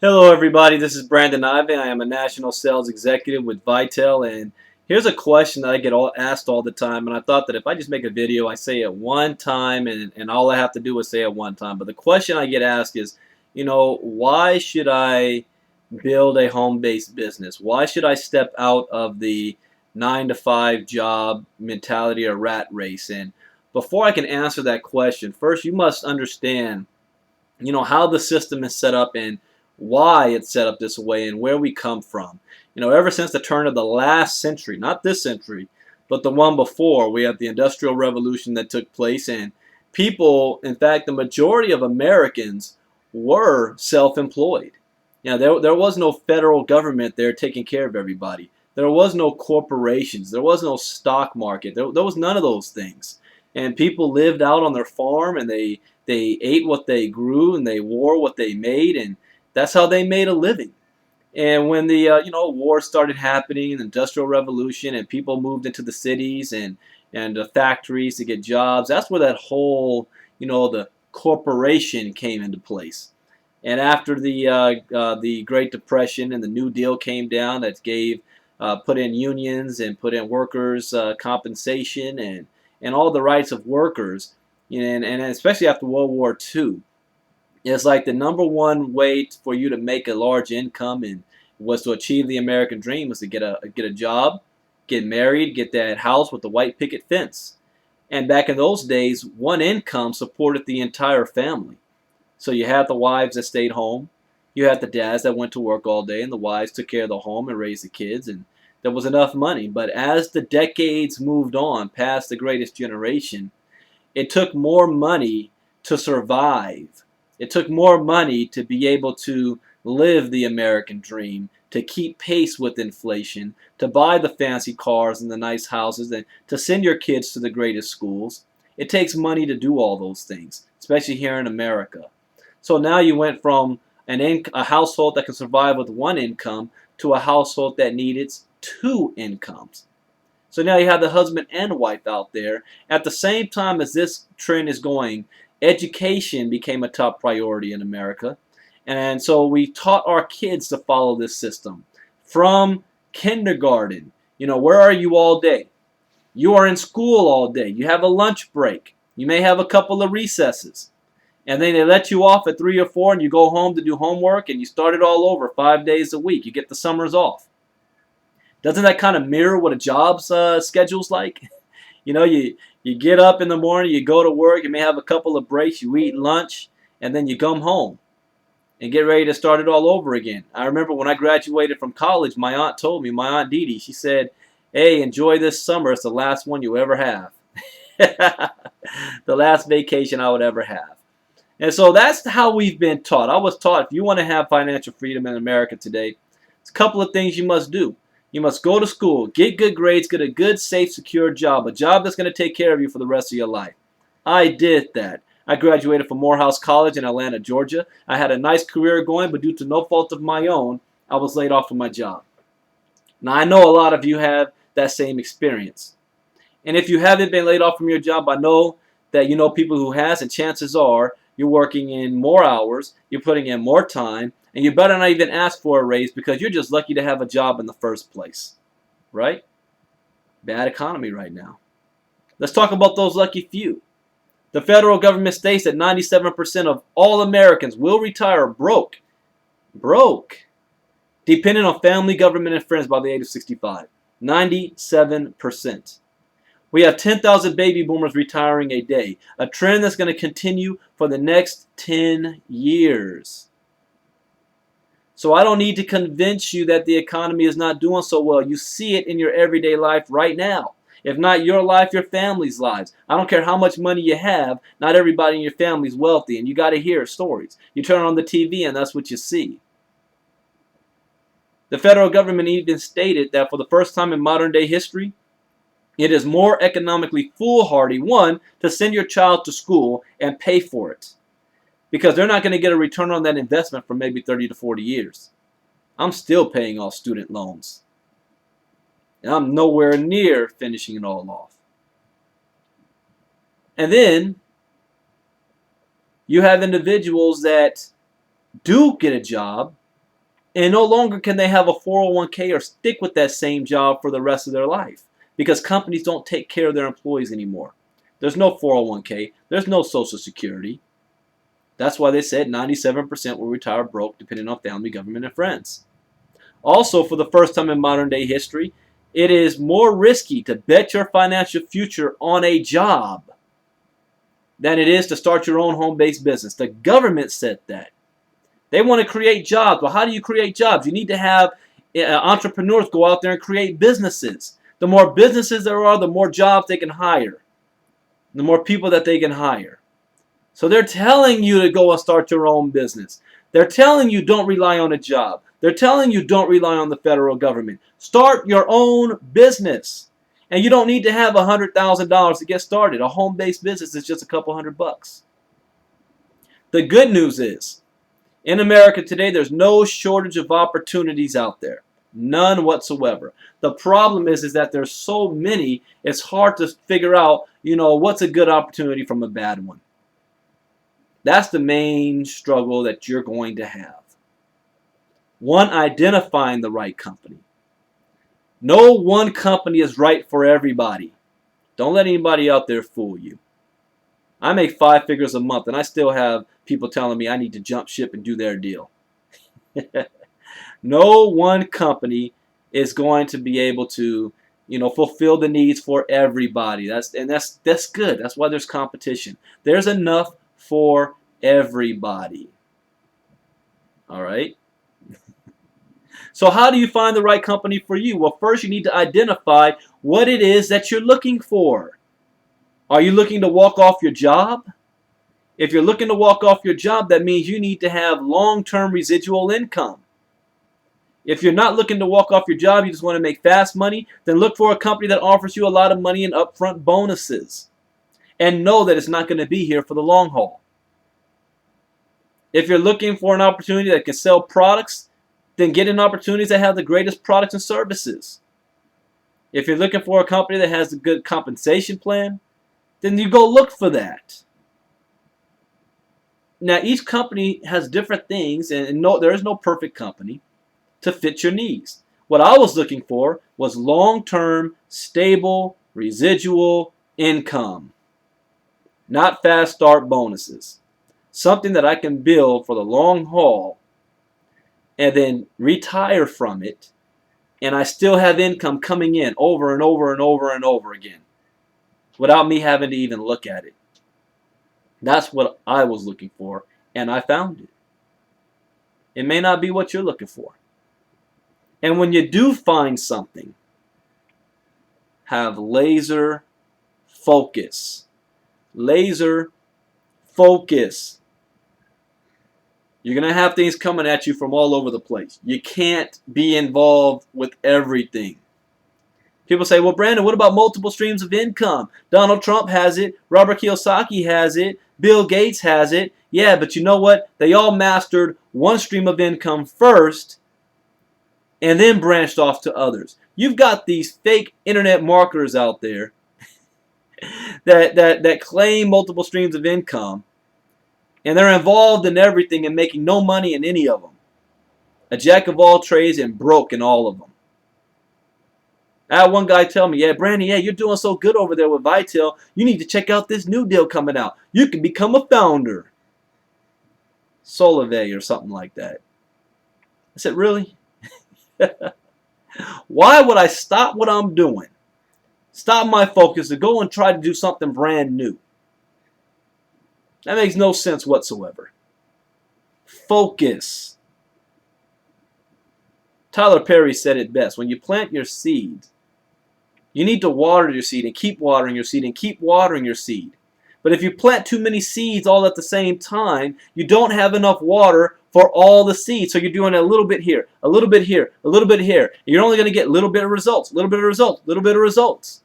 Hello, everybody. This is Brandon Ivey. I am a national sales executive with Vitel, and here's a question that I get asked all the time. And I thought that if I just make a video, I say it one time, and all I have to do is say it one time. But the question I get asked is, why should I build a home-based business? Why should I step out of the 9 to 5 job mentality or rat race? And before I can answer that question, first you must understand how the system is set up and why it's set up this way and where we come from. Ever since the turn of the last century, not this century, but the one before, we have the Industrial Revolution that took place, and people, in fact, the majority of Americans were self-employed. There was no federal government there taking care of everybody. There was no corporations. There was no stock market. There was none of those things. And people lived out on their farm, and they ate what they grew, and they wore what they made, and that's how they made a living. And when the war started happening, the Industrial Revolution, and people moved into the cities and the factories to get jobs, that's where that whole the corporation came into place. And after the Great Depression and the New Deal came down, that gave put in unions and put in workers compensation and all the rights of workers, and especially after World War II. It's like the number one way for you to make a large income and was to achieve the American dream was to get a job, get married, get that house with the white picket fence. And back in those days, one income supported the entire family. So you had the wives that stayed home, you had the dads that went to work all day, and the wives took care of the home and raised the kids, and there was enough money. But as the decades moved on past the greatest generation, it took more money to survive. It took more money to be able to live the American dream, to keep pace with inflation, to buy the fancy cars and the nice houses, and to send your kids to the greatest schools. It takes money to do all those things, especially here in America. So now you went from a household that can survive with one income to a household that needed two incomes. So now you have the husband and wife out there. At the same time as this trend is going, education became a top priority in America. And so we taught our kids to follow this system. From kindergarten, where are you all day? You are in school all day. You have a lunch break. You may have a couple of recesses. And then they let you off at 3 or 4 and you go home to do homework and you start it all over 5 days a week. You get the summers off. Doesn't that kind of mirror what a job's schedule's like? You get up in the morning, you go to work, you may have a couple of breaks, you eat lunch, and then you come home and get ready to start it all over again. I remember when I graduated from college, my aunt told me, my Aunt Dee Dee, she said, "Hey, enjoy this summer. It's the last one you ever have." The last vacation I would ever have. And so that's how we've been taught. I was taught if you want to have financial freedom in America today, it's a couple of things you must do. You must go to school, get good grades, get a good, safe, secure job, a job that's going to take care of you for the rest of your life. I did that. I graduated from Morehouse College in Atlanta, Georgia. I had a nice career going, but due to no fault of my own, I was laid off from my job. Now, I know a lot of you have that same experience. And if you haven't been laid off from your job, I know that you know people who has, and chances are you're working in more hours, you're putting in more time, and you better not even ask for a raise because you're just lucky to have a job in the first place. Right? Bad economy right now. Let's talk about those lucky few. The federal government states that 97% of all Americans will retire broke. Broke. Dependent on family, government, and friends by the age of 65. 97%. We have 10,000 baby boomers retiring a day, a trend that's going to continue for the next 10 years. So I don't need to convince you that the economy is not doing so well. You see it in your everyday life right now. If not your life, your family's lives. I don't care how much money you have, not everybody in your family is wealthy, and you got to hear stories. You turn on the TV and that's what you see. The federal government even stated that for the first time in modern day history, it is more economically foolhardy, one, to send your child to school and pay for it. Because they're not going to get a return on that investment for maybe 30 to 40 years. I'm still paying off student loans. And I'm nowhere near finishing it all off. And then you have individuals that do get a job, And no longer can they have a 401k or stick with that same job for the rest of their life because companies don't take care of their employees anymore. There's no 401k. There's no Social Security. That's why they said 97% will retire broke depending on family, government, and friends. Also, for the first time in modern day history, it is more risky to bet your financial future on a job than it is to start your own home-based business. The government said that. They want to create jobs. Well, how do you create jobs? You need to have entrepreneurs go out there and create businesses. The more businesses there are, the more jobs they can hire. The more people that they can hire. So they're telling you to go and start your own business. They're telling you don't rely on a job. They're telling you don't rely on the federal government. Start your own business. And you don't need to have $100,000 to get started. A home-based business is just a couple $100. The good news is, in America today, there's no shortage of opportunities out there. None whatsoever. The problem is that there's so many, it's hard to figure out, what's a good opportunity from a bad one. That's the main struggle that you're going to have. One, identifying the right company. No one company is right for everybody. Don't let anybody out there fool you. I make 5 figures a month, and I still have people telling me I need to jump ship and do their deal. No one company is going to be able to, fulfill the needs for everybody. That's good. That's why there's competition. There's enough for everybody. All right? So how do you find the right company for you? Well, first you need to identify what it is that you're looking for. Are you looking to walk off your job? If you're looking to walk off your job, that means you need to have long-term residual income. If you're not looking to walk off your job, you just want to make fast money, then look for a company that offers you a lot of money in upfront bonuses. And know that it's not going to be here for the long haul. If you're looking for an opportunity that can sell products, then get in opportunities that have the greatest products and services. If you're looking for a company that has a good compensation plan, then you go look for that. Now, each company has different things, and there is no perfect company to fit your needs. What I was looking for was long-term, stable, residual income, not fast start bonuses. Something that I can build for the long haul and then retire from it, and I still have income coming in over and over and over and over again without me having to even look at it. That's what I was looking for, and I found it. It may not be what you're looking for. And when you do find something, have laser focus. Laser focus. You're going to have things coming at you from all over the place. You can't be involved with everything. People say, well, Brandon, what about multiple streams of income? Donald Trump has it. Robert Kiyosaki has it. Bill Gates has it. Yeah, but you know what? They all mastered one stream of income first and then branched off to others. You've got these fake internet marketers out there that claim multiple streams of income, and they're involved in everything and making no money in any of them. A jack of all trades and broke in all of them. I had one guy tell me, yeah, Brandon, yeah, you're doing so good over there with Vitel. You need to check out this new deal coming out. You can become a founder. Solivay or something like that. I said, really? Why would I stop what I'm doing? Stop my focus to go and try to do something brand new? That makes no sense whatsoever. Focus. Tyler Perry said it best. When you plant your seed, you need to water your seed and keep watering your seed and keep watering your seed. But if you plant too many seeds all at the same time, you don't have enough water for all the seeds. So you're doing a little bit here, a little bit here, a little bit here. You're only going to get a little bit of results, a little bit of results, a little bit of results.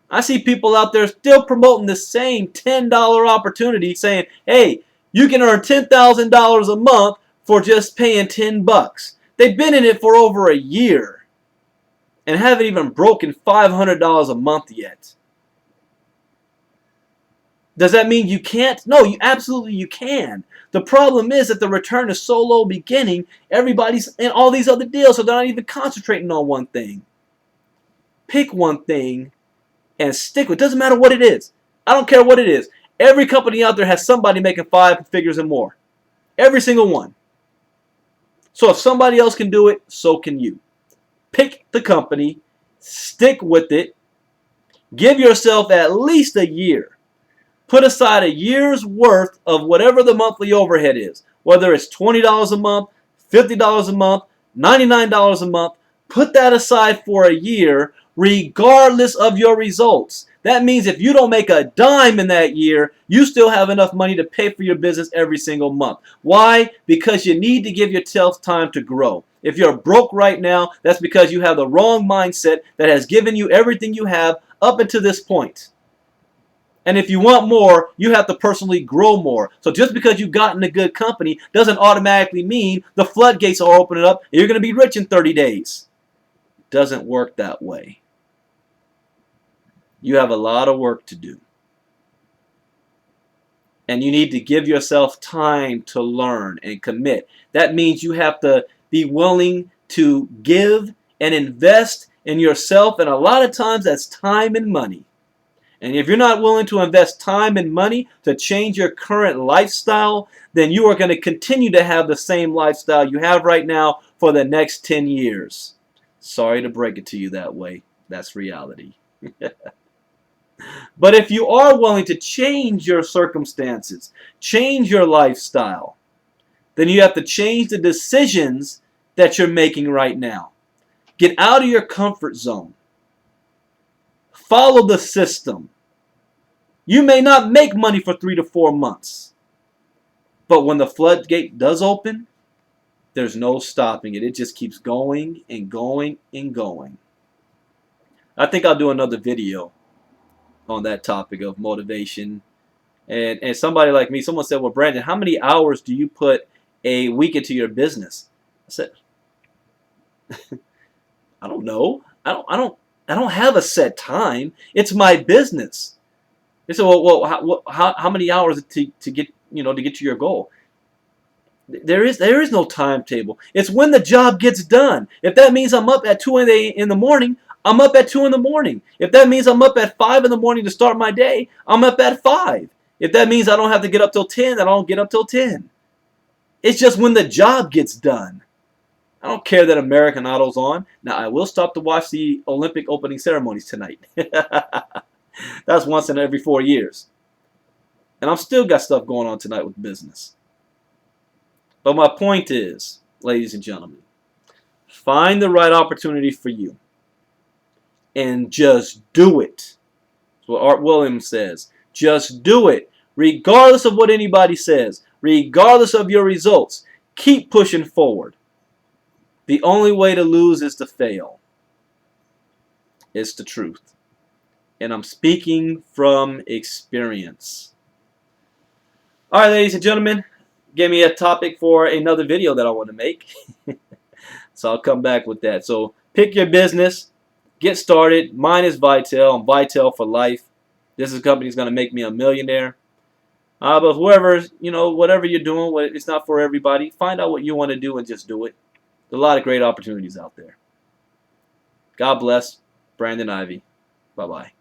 I see people out there still promoting the same $10 opportunity saying, hey, you can earn $10,000 a month for just paying $10. They've been in it for over a year and haven't even broken $500 a month yet. Does that mean you can't? No, you can. The problem is that the return is so low beginning, everybody's in all these other deals, so they're not even concentrating on one thing. Pick one thing and stick with it. Doesn't matter what it is. I don't care what it is. Every company out there has somebody making 5 figures and more. Every single one. So if somebody else can do it, so can you. Pick the company, stick with it, give yourself at least a year. Put aside a year's worth of whatever the monthly overhead is, whether it's $20 a month, $50 a month, $99 a month. Put that aside for a year, regardless of your results. That means if you don't make a dime in that year, you still have enough money to pay for your business every single month. Why? Because you need to give yourself time to grow. If you're broke right now, that's because you have the wrong mindset that has given you everything you have up until this point. And if you want more, you have to personally grow more. So just because you've gotten a good company doesn't automatically mean the floodgates are opening up and you're going to be rich in 30 days. It doesn't work that way. You have a lot of work to do. And you need to give yourself time to learn and commit. That means you have to be willing to give and invest in yourself. And a lot of times that's time and money. And if you're not willing to invest time and money to change your current lifestyle, then you are going to continue to have the same lifestyle you have right now for the next 10 years. Sorry to break it to you that way. That's reality. But if you are willing to change your circumstances, change your lifestyle, then you have to change the decisions that you're making right now. Get out of your comfort zone. Follow the system. You may not make money for 3 to 4 months, but when the floodgate does open, there's no stopping it. It just keeps going and going and going. I think I'll do another video on that topic of motivation. And somebody like me, someone said, well, Brandon, how many hours do you put a week into your business? I said, I don't know. I don't have a set time. It's my business. They said, well, how many hours to get to your goal? There is no timetable. It's when the job gets done. If that means I'm up at 2 in the morning, I'm up at 2 in the morning. If that means I'm up at 5 in the morning to start my day, I'm up at 5. If that means I don't have to get up till 10, I don't get up till 10. It's just when the job gets done. I don't care that American Idol's on. Now, I will stop to watch the Olympic opening ceremonies tonight. That's once in every 4 years. And I'm still got stuff going on tonight with business. But my point is, ladies and gentlemen, find the right opportunity for you. And just do it. That's what Art Williams says. Just do it. Regardless of what anybody says. Regardless of your results. Keep pushing forward. The only way to lose is to fail. It's the truth. And I'm speaking from experience. Alright, ladies and gentlemen. Give me a topic for another video that I want to make. So I'll come back with that. So pick your business. Get started. Mine is Vitel. I'm Vitel for life. This company is going to make me a millionaire. But whoever, whatever you're doing, it's not for everybody. Find out what you want to do and just do it. There's a lot of great opportunities out there. God bless. Brandon Ivey. Bye-bye.